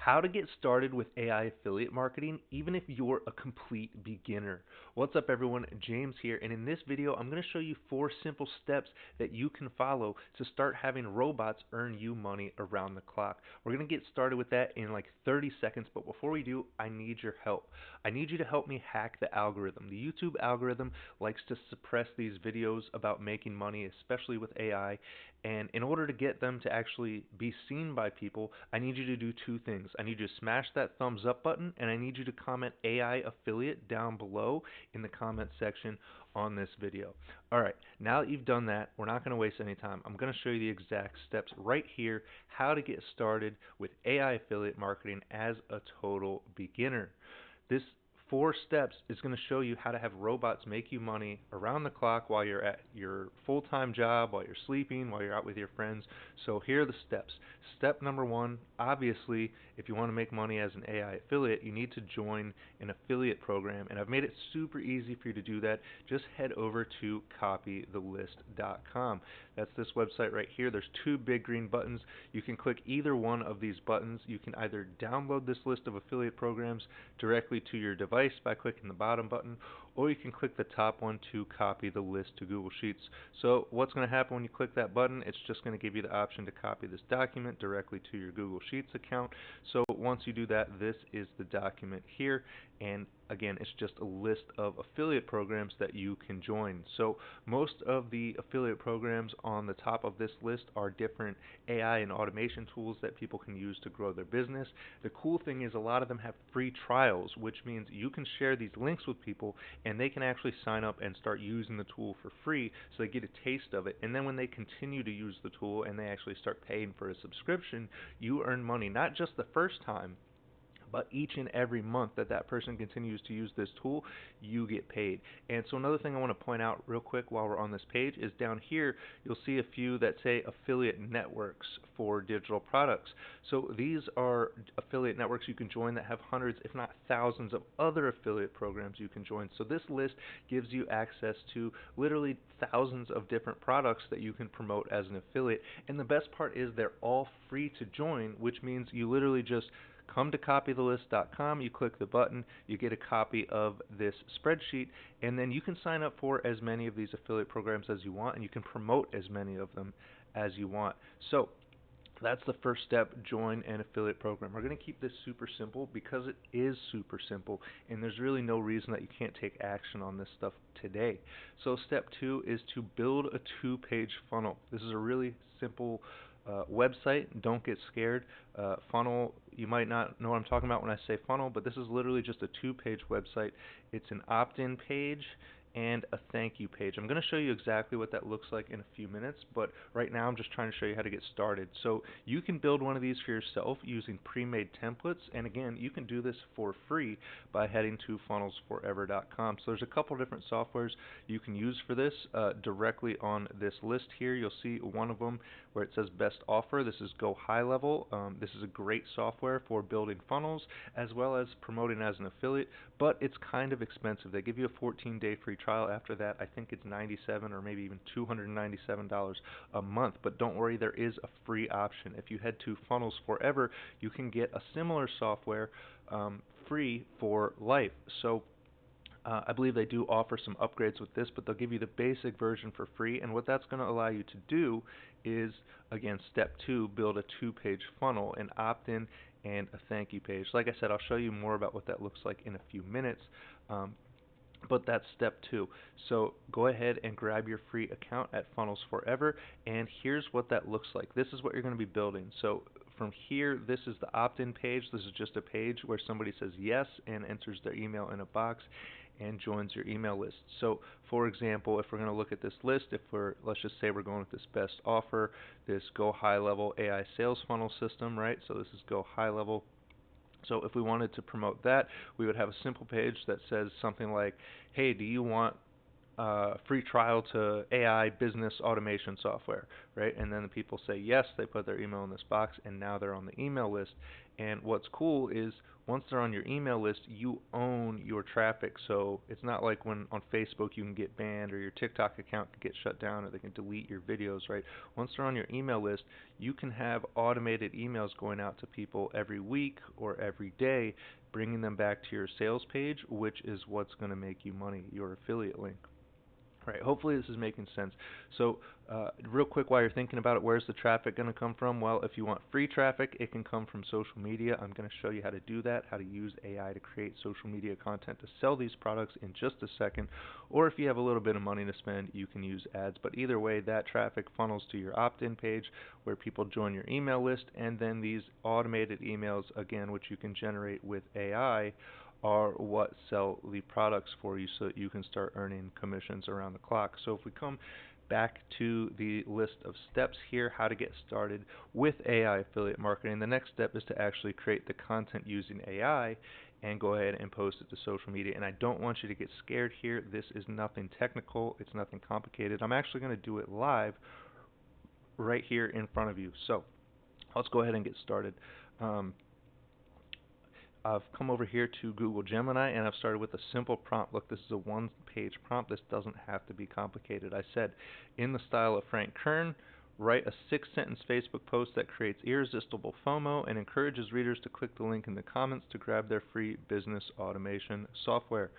How to get started with AI affiliate marketing, even if you're a complete beginner. What's up, everyone? James here, and in this video, I'm going to show you 4 simple steps that you can follow to start having robots earn you money around the clock. We're going to get started with that in like 30 seconds, but before we do, I need your help. I need you to help me hack the algorithm. The YouTube algorithm likes to suppress these videos about making money, especially with AI, and in order to get them to actually be seen by people, I need you to do 2 things. I need you to smash that thumbs up button, and I need you to comment AI affiliate down below in the comment section on this video. Alright, now that you've done that, we're not going to waste any time. I'm going to show you the exact steps right here, how to get started with AI affiliate marketing as a total beginner. This 4 steps is going to show you how to have robots make you money around the clock while you're at your full-time job, while you're sleeping, while you're out with your friends. So here are the steps. Step number 1, obviously, if you want to make money as an AI affiliate, you need to join an affiliate program, and I've made it super easy for you to do that. Just head over to copythelist.com. That's this website right here. There's 2 big green buttons. You can click either one of these buttons. You can either download this list of affiliate programs directly to your device by clicking the bottom button, or you can click the top one to copy the list to Google Sheets. So what's going to happen when you click that button? It's just going to give you the option to copy this document directly to your Google Sheets account. So once you do that, this is the document here, and again, it's just a list of affiliate programs that you can join. So most of the affiliate programs on the top of this list are different AI and automation tools that people can use to grow their business. The cool thing is a lot of them have free trials, which means you can share these links with people and they can actually sign up and start using the tool for free, so they get a taste of it. And then when they continue to use the tool and they actually start paying for a subscription, you earn money, not just the first time, but each and every month that that person continues to use this tool, you get paid. And so another thing I want to point out real quick while we're on this page is down here you'll see a few that say affiliate networks for digital products. So these are affiliate networks you can join that have hundreds, if not thousands, of other affiliate programs you can join. So this list gives you access to literally thousands of different products that you can promote as an affiliate. And the best part is they're all free to join, which means you literally just come to copythelist.com, you click the button, you get a copy of this spreadsheet, and then you can sign up for as many of these affiliate programs as you want, and you can promote as many of them as you want. So that's the first step, join an affiliate program. We're going to keep this super simple because it is super simple, and there's really no reason that you can't take action on this stuff today. So step 2 is to build a 2-page funnel. This is a really simple website. Don't get scared. Funnel, you might not know what I'm talking about when I say funnel, but this is literally just a 2-page website. It's an opt-in page and a thank you page. I'm going to show you exactly what that looks like in a few minutes, but right now I'm just trying to show you how to get started. So you can build one of these for yourself using pre-made templates, and again, you can do this for free by heading to funnelsforever.com. So there's a couple different softwares you can use for this directly on this list here. You'll see one of them where it says best offer. This is Go High Level. This is a great software for building funnels as well as promoting as an affiliate, but it's kind of expensive. They give you a 14-day free trial. After that, I think it's $97 or maybe even $297 a month. But don't worry, there is a free option. If you head to Funnels Forever, you can get a similar software free for life. So I believe they do offer some upgrades with this, but they'll give you the basic version for free. And what that's going to allow you to do is, again, step 2, build a 2-page funnel, an opt-in and a thank you page. Like I said, I'll show you more about what that looks like in a few minutes. But that's step 2. So go ahead and grab your free account at Funnels Forever, and here's what that looks like. This is what you're going to be building. So from here, this is the opt-in page. This is just a page where somebody says yes and enters their email in a box and joins your email list. So for example, if we're going to look at this list, let's just say we're going with this best offer, this Go High Level AI sales funnel system, right? So this is Go High Level. So if we wanted to promote that, we would have a simple page that says something like, hey, do you want free trial to AI business automation software, right? And then the people say yes, they put their email in this box, and now they're on the email list. And what's cool is once they're on your email list, you own your traffic. So it's not like when on Facebook you can get banned or your TikTok account can get shut down or they can delete your videos, right? Once they're on your email list, you can have automated emails going out to people every week or every day, bringing them back to your sales page, which is what's going to make you money, your affiliate link. Right. Hopefully this is making sense. So, real quick, while you're thinking about it, where's the traffic going to come from? Well, if you want free traffic, it can come from social media. I'm going to show you how to do that, how to use AI to create social media content to sell these products in just a second. Or if you have a little bit of money to spend, you can use ads. But either way, that traffic funnels to your opt-in page where people join your email list, and then these automated emails, again, which you can generate with AI, are what sell the products for you so that you can start earning commissions around the clock. So if we come back to the list of steps here, how to get started with AI affiliate marketing, the next step is to actually create the content using AI and go ahead and post it to social media. And I don't want you to get scared here. This is nothing technical. It's nothing complicated. I'm actually going to do it live right here in front of you. So let's go ahead and get started. Um, I've come over here to Google Gemini and I've started with a simple prompt. Look, this is a one-page prompt. This doesn't have to be complicated. I said, in the style of Frank Kern, write a 6-sentence Facebook post that creates irresistible FOMO and encourages readers to click the link in the comments to grab their free business automation software.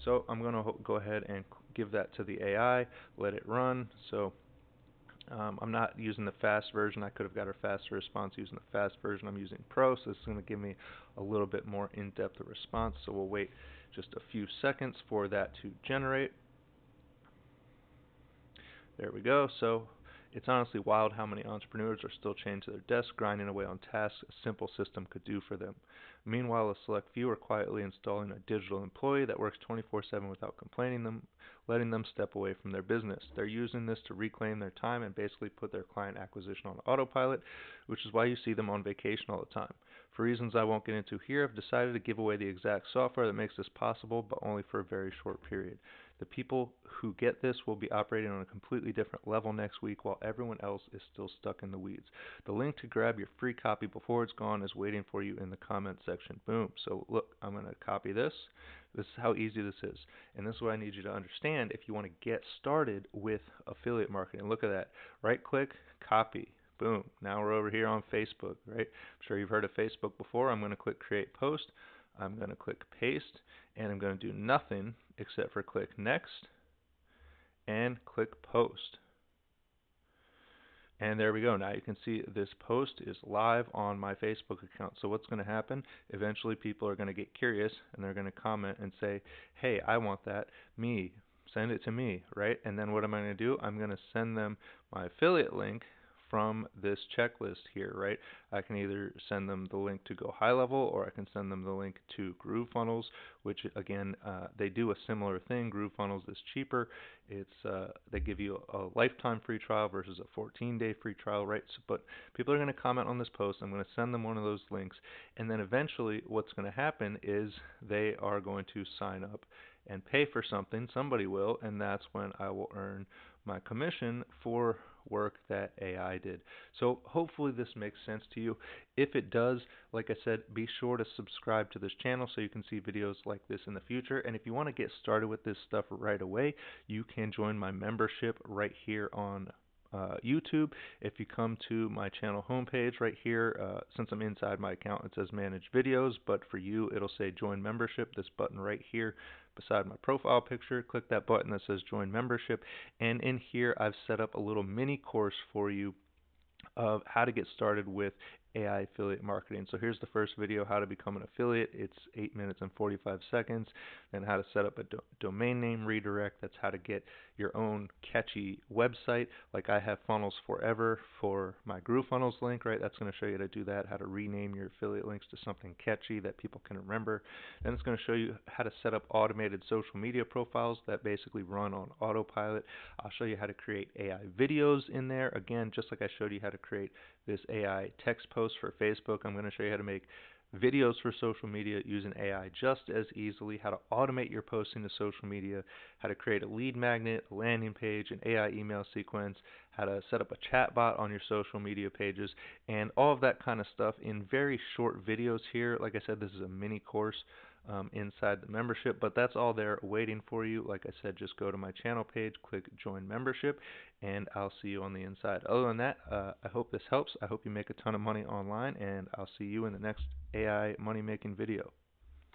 So I'm going to go ahead and give that to the AI, let it run. So I'm not using the fast version. I could have got a faster response using the fast version. I'm using Pro, so this is going to give me a little bit more in-depth response. So we'll wait just a few seconds for that to generate. There we go. So it's honestly wild how many entrepreneurs are still chained to their desk, grinding away on tasks a simple system could do for them. Meanwhile, a select few are quietly installing a digital employee that works 24/7 without complaining them, letting them step away from their business. They're using this to reclaim their time and basically put their client acquisition on autopilot, which is why you see them on vacation all the time. For reasons I won't get into here, I've decided to give away the exact software that makes this possible, but only for a very short period. The people who get this will be operating on a completely different level next week while everyone else is still stuck in the weeds. The link to grab your free copy before it's gone is waiting for you in the comment section. Boom. So look, I'm going to copy this. This is how easy this is. And this is what I need you to understand if you want to get started with affiliate marketing. Look at that. Right click, copy. Boom. Now we're over here on Facebook, right? I'm sure you've heard of Facebook before. I'm going to click create post. I'm going to click paste, and I'm going to do nothing except for click next and click post. And there we go. Now you can see this post is live on my Facebook account. So what's going to happen? Eventually people are going to get curious and they're going to comment and say, hey, I want that. Me. Send it to me, right? And then what am I going to do? I'm going to send them my affiliate link from this checklist here, right? I can either send them the link to go high level or I can send them the link to GrooveFunnels, which again, they do a similar thing. GrooveFunnels is cheaper. It's they give you a lifetime free trial versus a 14-day free trial, right? So, but people are going to comment on this post. I'm going to send them one of those links, and then eventually what's going to happen is they are going to sign up and pay for something. Somebody will, and that's when I will earn my commission for work that AI did. So hopefully this makes sense to you. If it does, like I said, be sure to subscribe to this channel so you can see videos like this in the future. And if you want to get started with this stuff right away, you can join my membership right here on YouTube. If you come to my channel homepage right here, since I'm inside my account, it says manage videos, but for you it'll say join membership, this button right here beside my profile picture. Click that button that says join membership, and in here I've set up a little mini course for you of how to get started with AI affiliate marketing. So here's the first video, how to become an affiliate. It's 8 minutes and 45 seconds. Then how to set up a domain name redirect. That's how to get your own catchy website. Like I have Funnels Forever for my GrooveFunnels link, right? That's going to show you how to do that, how to rename your affiliate links to something catchy that people can remember. Then it's going to show you how to set up automated social media profiles that basically run on autopilot. I'll show you how to create AI videos in there. Again, just like I showed you how to create this AI text post for Facebook, I'm going to show you how to make videos for social media using AI just as easily, how to automate your posting to social media, how to create a lead magnet, a landing page, an AI email sequence, how to set up a chat bot on your social media pages, and all of that kind of stuff in very short videos here. Like I said, this is a mini course inside the membership, but that's all there waiting for you. Like I said, just go to my channel page, click join membership, and I'll see you on the inside. Other than that, I hope this helps. I hope you make a ton of money online, and I'll see you in the next AI money making video.